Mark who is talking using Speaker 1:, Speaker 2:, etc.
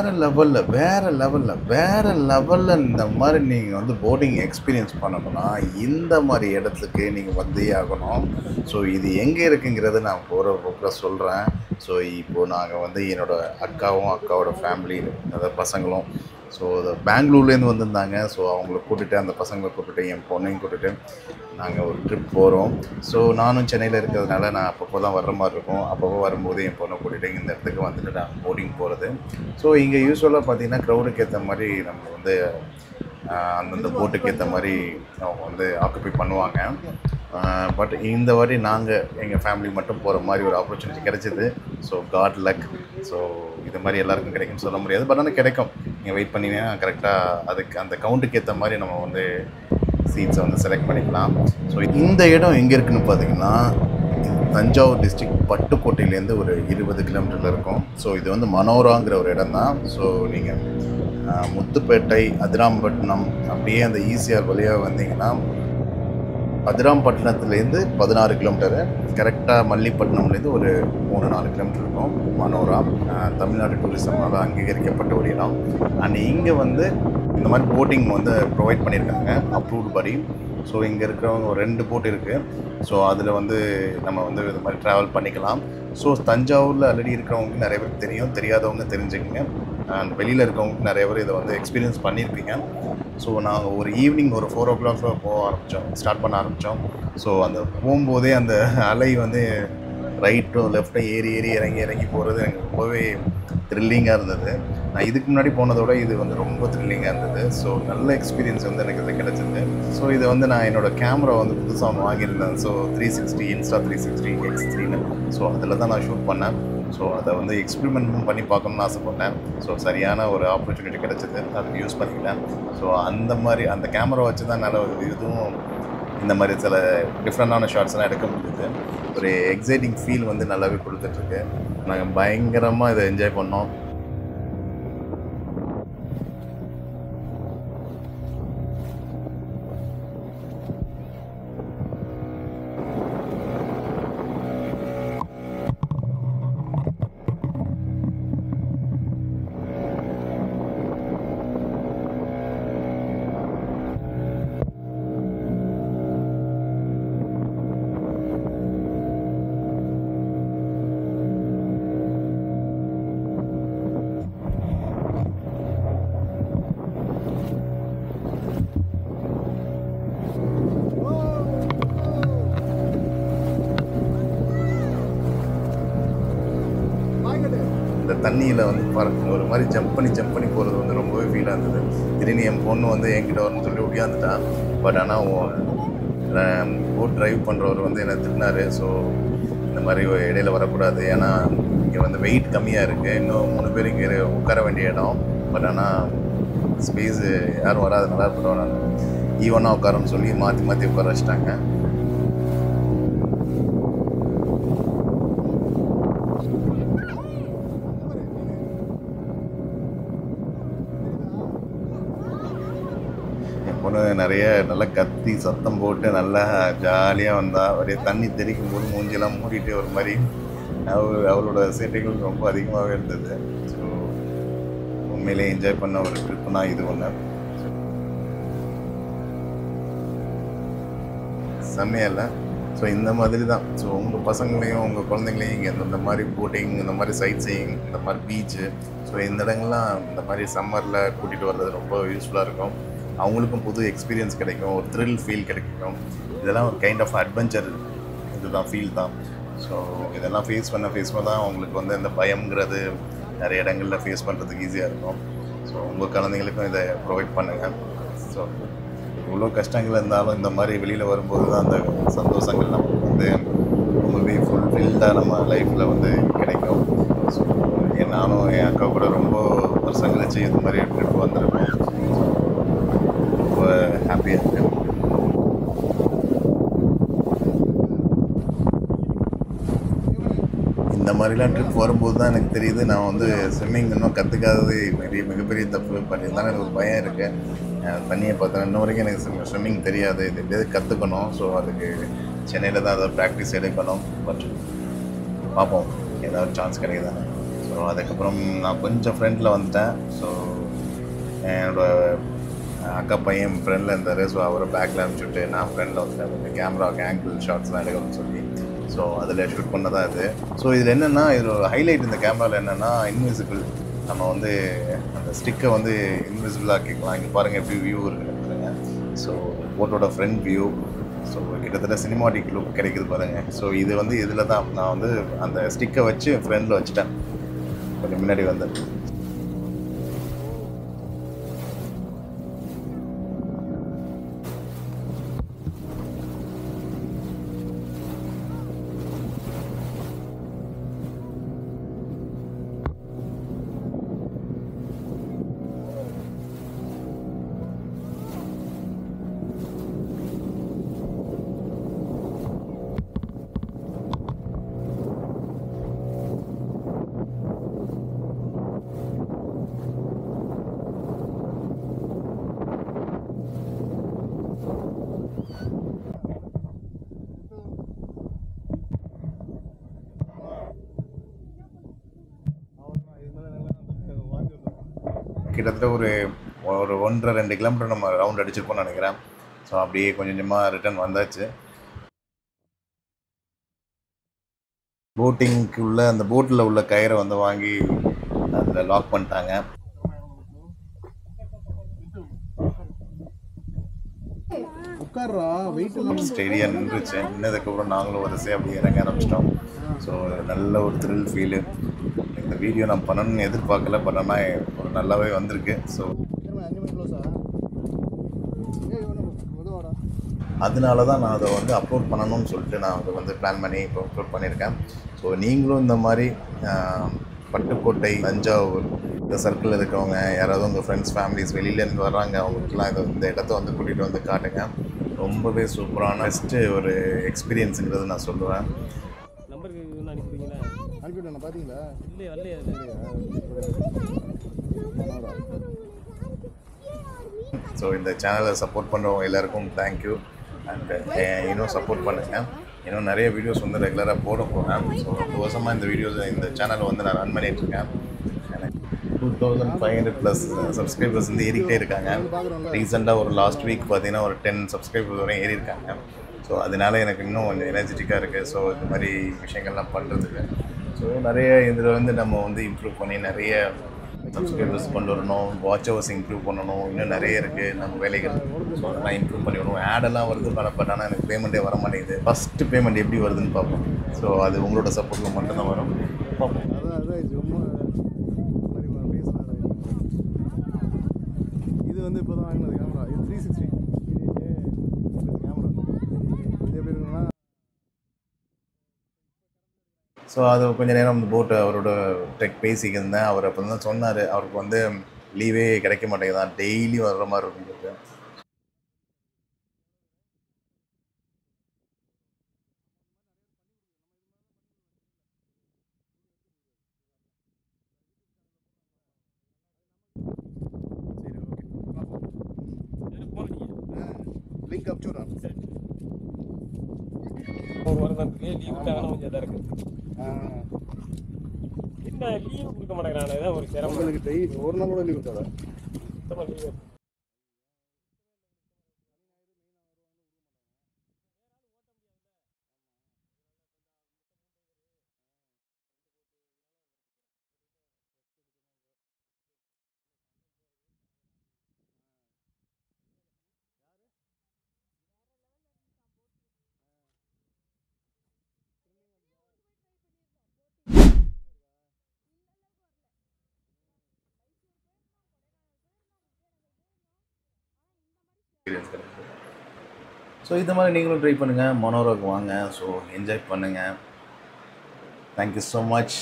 Speaker 1: வேற லெவல்ல இந்த மாதிரி நீங்கள் வந்து போட்டிங் எக்ஸ்பீரியன்ஸ் பண்ணணும்னா இந்த மாதிரி இடத்துக்கு நீங்கள் வந்தே ஆகணும். ஸோ இது எங்கே இருக்குங்கிறத நான் போகிற போக்கில் சொல்கிறேன். ஸோ இப்போது நாங்கள் வந்து என்னோடய அக்காவோட ஃபேமிலி, அதாவது பசங்களும் ஸோ பெங்களூர்லேருந்து வந்திருந்தாங்க. ஸோ அவங்கள கூட்டிகிட்டு, அந்த பசங்களை கூப்பிட்டு, என் பொண்ணையும் கூப்பிட்டு நாங்கள் ஒரு ட்ரிப் போகிறோம். ஸோ நானும் சென்னையில் இருக்கிறதுனால நான் அப்பப்போ தான் வர்ற மாதிரி இருக்கும். அப்பப்போ வரும்போது என் பொண்ணை கூட்டிகிட்டு இந்த இடத்துக்கு வந்துட்டு நான் போட்டிங் போகிறது. ஸோ இங்கே யூஸ்வலாக பார்த்திங்கன்னா க்ரௌடுக்கு ஏற்ற மாதிரி நம்ம வந்து அந்தந்த போட்டுக்கு ஏற்ற மாதிரி அவங்க வந்து ஆக்குப்பை பண்ணுவாங்க. பட் இந்த வாட்டி நாங்கள் எங்கள் ஃபேமிலி மட்டும் போகிற மாதிரி ஒரு ஆப்பர்ச்சுனிட்டி கிடைச்சிது. So God luck. ஸோ இது மாதிரி எல்லாருக்கும் கிடைக்கும்னு சொல்ல முடியாது, பட் ஆனால் கிடைக்கும். நீங்கள் வெயிட் பண்ணிங்கன்னா கரெக்டாக அதுக்கு அந்த கவுண்ட்டுக்கு ஏற்ற மாதிரி நம்ம வந்து சீட்ஸை வந்து செலக்ட் பண்ணிக்கலாம். ஸோ இந்த இடம் எங்கே இருக்குதுன்னு பார்த்தீங்கன்னா, தஞ்சாவூர் டிஸ்ட்ரிக்ட் பட்டுக்கோட்டையிலேருந்து ஒரு 20 கிலோமீட்டரில் இருக்கும். ஸோ இது வந்து மனோராங்கிற ஒரு இடம் தான். ஸோ நீங்கள் முத்துப்பேட்டை, அதிராம்பட்டினம் அப்படியே அந்த ஈசிஆர் வழியாக வந்தீங்கன்னா அதிராம்பட்டினத்துலேருந்து 16 கிலோமீட்டரு, கரெக்டாக மல்லிப்பட்டினம்லேருந்து ஒரு 3-4 கிலோமீட்டர் இருக்கும் மனோரா. தமிழ்நாடு டூரிசமால் அங்கீகரிக்கப்பட்ட ஒரு இடம். அண்ட் இங்கே வந்து இந்த மாதிரி போட்டிங் வந்து ப்ரொவைட் பண்ணியிருக்காங்க அப்ரூவ்டு படி. ஸோ இங்கே இருக்கிறவங்க ஒரு 2 போட் இருக்குது. ஸோ அதில் வந்து நம்ம வந்து இது மாதிரி ட்ராவல் பண்ணிக்கலாம். ஸோ தஞ்சாவூரில் ஆல்ரெடி இருக்கிறவங்களுக்கு நிறைய பேருக்கு தெரியும், தெரியாதவங்க தெரிஞ்சுக்கங்க. அண்ட் வெளியில் இருக்கவங்களுக்கு நிறைய பேர் இதை வந்து எக்ஸ்பீரியன்ஸ் பண்ணியிருப்பீங்க. ஸோ நாங்கள் ஒரு ஈவினிங் ஒரு 4 o'clock ஸ்டார்ட் பண்ண ஆரம்பித்தோம். ஸோ அந்த போகும்போதே அந்த அலை வந்து ரைட்டும் லெஃப்ட்டும் ஏறி இறங்கி போகிறது எனக்கு ரொம்பவே த்ரில்லிங்காக இருந்தது. நான் இதுக்கு முன்னாடி போனதோட இது வந்து ரொம்ப த்ரில்லிங்காக இருந்தது. ஸோ நல்ல எக்ஸ்பீரியன்ஸ் வந்து எனக்கு இது கிடச்சிது. ஸோ இதை வந்து நான் என்னோடய கேமரா வந்து புதுசாக ஒன்று வாங்கியிருந்தேன். So 360 Insta360 X3ன்னு. ஸோ அதில் தான் நான் ஷூட் பண்ணேன். ஸோ அதை வந்து எக்ஸ்பெரிமெண்ட் பண்ணி பார்க்கணுன்னு ஆசைப்பட்டேன். ஸோ சரியான ஒரு ஆப்பர்ச்சுனிட்டி கிடச்சிது, அதுக்கு யூஸ் பண்ணிக்கிட்டேன். ஸோ அந்த மாதிரி அந்த கேமரா வச்சு தான் என்னால் இதுவும் இந்த மாதிரி சில டிஃப்ரெண்டான ஷார்ட்ஸ்லாம் எடுக்க முடியுது. ஒரு எக்ஸைட்டிங் ஃபீல் வந்து நல்லாவே கொடுத்துட்ருக்கு. நாங்கள் பயங்கரமாக இதை என்ஜாய் பண்ணோம். இந்த தண்ணியில் வந்து ஒரு மாதிரி ஜம்ப் பண்ணி போகிறது வந்து ரொம்பவே ஃபீலாக இருந்தது. திடீர்னு என் பொண்ணு வந்து என்கிட்ட வரணும்னு சொல்லி ஒடியாந்துட்டான். பட் ஆனால் போட் ட்ரைவ் பண்ணுறவர் வந்து என்னை திட்டினார். ஸோ இந்த மாதிரி இடையில வரக்கூடாது, ஏன்னா இங்கே வந்து வெயிட் கம்மியாக இருக்குது, இன்னும் 3 பேர் இங்கே உட்கார வேண்டிய இடம். பட் ஆனால் ஸ்பேஸு யாரும் வராது, நல்லா இருக்கட்டும், நான் ஈவனாக உட்காரன்னு சொல்லி மாற்றி உட்கார வச்சிட்டாங்க. பொண்ணு நிறைய நல்லா கத்தி சத்தம் போட்டு நல்லா ஜாலியாக வந்தால், அப்படியே தண்ணி தெளிக்கும் போது மூஞ்சியெல்லாம் மூடிட்டு ஒரு மாதிரி அவளோட சேட்டைகள் ரொம்ப அதிகமாகவே இருந்தது. ஸோ உண்மையிலே என்ஜாய் பண்ண ஒரு ட்ரிப்புனா இது ஒன்று. செம்மையில்லை? ஸோ இந்த மாதிரி தான். ஸோ உங்கள் பசங்களையும் உங்கள் குழந்தைங்களையும் இங்கே இந்த மாதிரி போட்டிங், இந்த மாதிரி சைட் சீயிங், இந்த மாதிரி பீச்சு, ஸோ இந்த இடங்கள்லாம் இந்த மாதிரி சம்மரில் கூட்டிகிட்டு வர்றது ரொம்ப யூஸ்ஃபுல்லாக இருக்கும். அவங்களுக்கும் புது எக்ஸ்பீரியன்ஸ் கிடைக்கும், ஒரு த்ரில் ஃபீல் கிடைக்கும். இதெல்லாம் ஒரு கைண்ட் ஆஃப் அட்வென்ச்சர், இதுதான் ஃபீல் தான். ஸோ இதெல்லாம் ஃபேஸ் பண்ண தான் அவங்களுக்கு வந்து இந்த பயம்ங்கிறது நிறைய இடங்களில் ஃபேஸ் பண்ணுறதுக்கு ஈஸியாக இருக்கும். ஸோ உங்கள் குழந்தைங்களுக்கும் இதை ப்ரொவைட் பண்ணுங்கள். ஸோ இவ்வளோ கஷ்டங்கள் இருந்தாலும் இந்த மாதிரி வெளியில் வரும்போது தான் அந்த சந்தோஷங்கள் நமக்கு வந்து ரொம்பவே ஃபுல்ஃபில்டாக நம்ம லைஃப்பில் வந்து கிடைக்கும். ஸோ நானும் என் அக்கா கூட ரொம்ப வருஷம் கழிச்சு இது மாதிரி ட்ரிப் வந்திருக்கேன். ரொம்ப ஹாப்பியாக இருக்கேன். இந்த மாதிரிலாம் ட்ரிப் வரும்போது தான் எனக்கு தெரியுது, நான் வந்து ஸ்விம்மிங் இன்னும் கற்றுக்காதது மிகப்பெரிய தப்பு பண்ணியிருந்தாலும் எனக்கு ஒரு பயம் இருக்குது. தண்ணியை பார்த்தேன், இன்ன வரைக்கும் எனக்கு ஸ்விம்மிங் தெரியாது. இது எப்படியாவது கற்றுக்கணும். ஸோ அதுக்கு சென்னையில் தான் அதை ப்ராக்டிஸ் எடுக்கணும். பட் பார்ப்போம், ஏதாவது சான்ஸ் கிடைக்குதானே. ஸோ அதுக்கப்புறம் நான் கொஞ்சம் ஃப்ரெண்டில் வந்துட்டேன். ஸோ என்னோடய அக்கா பையன் ஃப்ரெண்டில் இருந்தார். ஸோ அவரை பேக்கில் அனுப்பிச்சுட்டு நான் ஃப்ரெண்டில் வந்துட்டேன். கொஞ்சம் கேமராவுக்கு ஆங்கிள் ஷாட்ஸ்லாம் எடுக்கணும்னு சொல்லி. ஸோ அதில் ஷூட் பண்ண தான் இது. ஸோ இதில் என்னென்னா, இதில் ஒரு ஹைலைட் இந்த கேமராவில் என்னென்னா, இன்விசிபிள். நம்ம வந்து அந்த ஸ்டிக்கை வந்து இன்விசிபிள் ஆக்கிக்கலாம். இங்கே பாருங்கள் எப்படி வியூ இருக்குன்னு பாருங்கள். ஸோ போட்டோட ஃப்ரண்ட் வியூ. ஸோ கிட்டத்தட்ட சினிமாட்டிக் லுக் கிடைக்குது பாருங்கள். ஸோ இது வந்து இதில் தான் நான் வந்து அந்த ஸ்டிக்கை வச்சு ஃப்ரெண்டில் வச்சுட்டேன். கொஞ்சம் முன்னாடி வந்து கிட்டத்தட்ட ஒரு 1.5-2 கிலோமீட்டர் நம்ம ரவுண்ட் அடிச்சிருப்போம்னு நினைக்கிறேன். ஸோ அப்படியே கொஞ்சம் கொஞ்சமாக ரிட்டர்ன் வந்தாச்சு. போட்டிங்க்கு உள்ள அந்த போட்டில் உள்ள கயிறை வந்து வாங்கி அதில் லாக் பண்ணிட்டாங்க. ஸ்டேடியம் நின்றுச்சு. நின்னதுக்கப்புறம் நாங்களும் வரிசை அப்படியே இறங்க ஆரம்பிச்சிட்டோம். ஸோ நல்ல ஒரு த்ரில் ஃபீலு. இந்த வீடியோ நான் பண்ணணும்னு எதிர்பார்க்கல, பட் ஆனால் ஒரு நல்லாவே வந்திருக்கு. ஸோ அதனால தான் நான் அதை வந்து அப்லோட் பண்ணணும்னு சொல்லிட்டு நான் அதை வந்து பிளான் பண்ணி இப்போ அப்லோட் பண்ணியிருக்கேன். ஸோ நீங்களும் இந்த மாதிரி பட்டுக்கோட்டை, தஞ்சாவூர் இந்த சர்க்கிளில் இருக்கவங்க யாராவது உங்கள் ஃப்ரெண்ட்ஸ் ஃபேமிலிஸ் வெளியிலேருந்து வர்றாங்க, அவங்களுக்குலாம் இந்த இடத்த வந்து கூட்டிகிட்டு வந்து காட்டுங்க. ரொம்பவே சூப்பரான பெஸ்ட்டு ஒரு எக்ஸ்பீரியன்ஸுங்கிறது நான் சொல்லுவேன்.
Speaker 2: நம்பருக்கு ஒன்று அனுப்பிடுவீங்களா?
Speaker 3: அனுப்பிவிட்டேன். பார்த்தீங்களா?
Speaker 2: இல்லை வரலையா?
Speaker 1: ஸோ இந்த சேனலை சப்போர்ட் பண்ணுறவங்க எல்லாருக்கும் தேங்க்யூ. அண்ட் இன்னும் சப்போர்ட் பண்ணுங்கள். இன்னும் நிறைய வீடியோஸ் வந்து ரெகுலராக போட போகிறேன். ஸோ 2 வருஷமாக இந்த சேனலை வந்து நான் ரன் பண்ணிகிட்ருக்கேன். எனக்கு 2500+ சப்ஸ்கிரைபர்ஸ் வந்து ஏறிக்கிட்டே இருக்காங்க. ரீசெண்டாக ஒரு லாஸ்ட் வீக் பார்த்தீங்கன்னா ஒரு 10 சப்ஸ்கிரைபர்ஸ் வரையும் ஏறி இருக்காங்க. ஸோ அதனால எனக்கு இன்னும் கொஞ்சம் எனர்ஜெட்டிக்காக இருக்குது. ஸோ இந்த மாதிரி விஷயங்கள்லாம் பண்ணுறதுக்கு ஸோ நிறைய இதில் வந்து நம்ம வந்து இம்ப்ரூவ் பண்ணி நிறைய சப்ஸ்கிரைபர்ஸ் கொண்டு வரணும், வாட்ச் ஹவர்ஸ் இம்ப்ரூவ் பண்ணணும். இன்னும் நிறைய இருக்குது நம்ம வேலைகள். ஸோ அதெல்லாம் இம்ப்ரூவ் பண்ணி விடுவோம். ஆடெல்லாம் வருது பட் ஆனால் எனக்கு பேமெண்ட்டே வர மாட்டேங்குது. ஃபஸ்ட்டு பேமெண்ட் எப்படி வருதுன்னு பார்ப்போம். ஸோ அது உங்களோட சப்போர்ட்டில் மட்டும்தான் வரும். பார்ப்போம்.
Speaker 3: இது வந்து இப்போ தான் வாங்கினது கேமரா. இது 360 கேமரா. இது எப்படி இருக்குன்னா,
Speaker 1: ஸோ அது கொஞ்சம் நேரம் அந்த போட்டு அவரோட பேசிக்கிருந்தேன். அவர் அப்போ தான் சொன்னார், அவருக்கு வந்து லீவே கிடைக்க மாட்டேங்குதான், டெய்லி வர்ற மாதிரி இருக்கும்.
Speaker 3: லிங்க் அனுப்பிச்சுடுறேன்.
Speaker 2: ஒரு வாரம் லீவுக்காக கொஞ்சம் இதாக இருக்குது. என்ன லீவு கொடுக்க மாட்டேங்கிறாங்க, ஏதாவது ஒரு சிரமம்.
Speaker 3: உங்களுக்கு டெய்லி ஒரு நாள் கூட லீவ் இருக்காதா?
Speaker 2: சுத்தமாக லீவு.
Speaker 1: ஸோ இந்த மாதிரி நீங்களும் ட்ரை பண்ணுங்கள், மனோராக்கு வாங்க. ஸோ என்ஜாய் பண்ணுங்கள். Thank you so much.